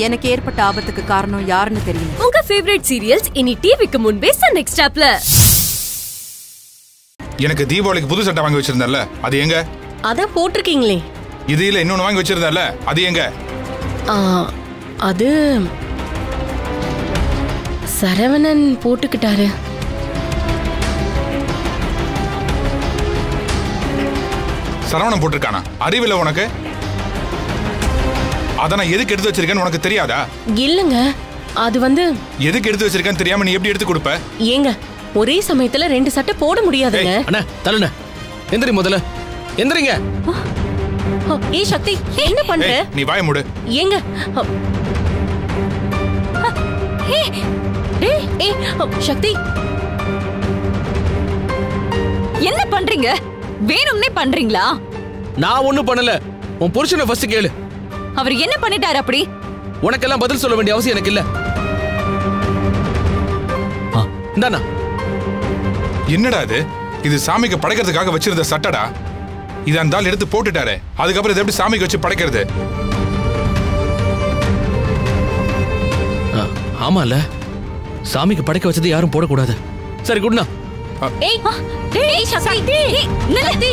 எனக்கு ஏற்பட்ட ஆபத்துக்கு காரணம் யாருன்னு தெரியும். உங்க ஃபேவரட் சீரியல்ஸ் இனி டிவிக்கு முன்பே சன் நெக்ஸ்ட் ஆப்ல. எனக்கு தீபாவளிக்கு புது சட்டை வாங்கி வச்சிருந்தல்ல, அது எங்க? அத போட்டுருக்கீங்களே. இது இல்ல இன்னொன்னு வாங்கி வச்சிருந்தல்ல, அது எங்க? அது சரவணன் போட்டுக்கிட்டாரு. சரவணன் போட்டிருக்கானா? அறிவில்ல உனக்கு? அத நான் எதுக்கு எடுத்து வச்சிருக்கேன்னு உனக்கு தெரியாதா? இல்லங்க, அது வந்து எதுக்கு எடுத்து வச்சிருக்கேன்னு தெரியாம நீ எப்படி எடுத்து கொடுப்ப? ஏங்க, ஒரே சமயத்துல 2 சட்டை போட முடியாதுங்க. அண்ணா தள்ளுண்ண, எந்திரி முதல்ல, எந்திரிங்க. ஏய் சக்தி, என்ன பண்ற? நீ வாய மூடு. ஏங்க, சக்தி என்ன பண்றீங்க? வேணும்னே பண்றீங்களா? நான் ஒண்ணும் பண்ணல. உன் புருஷனை ஃபர்ஸ்ட் கேளு. அவர் என்ன பண்ணிட்டாரு அப்படி? உனக்கெல்லாம் பதில் சொல்ல வேண்டிய அவசியம் எனக்கு இல்ல. இந்தாண்ணா. என்னடா இது? இது சாமிக்கு படைக்கிறதுக்காக வச்சிருந்த சட்டடா. இத அந்த ஆள் எடுத்து போட்டுட்டாரு. அதுக்கப்புறம் இதை எப்படி சாமிக்கு வச்சு படைக்கிறது? ஆமால, சாமிக்கு படைக்க வச்சது யாரும் போடக்கூடாது. சரி குட்னா. ஏய் சக்தி, நில்லு.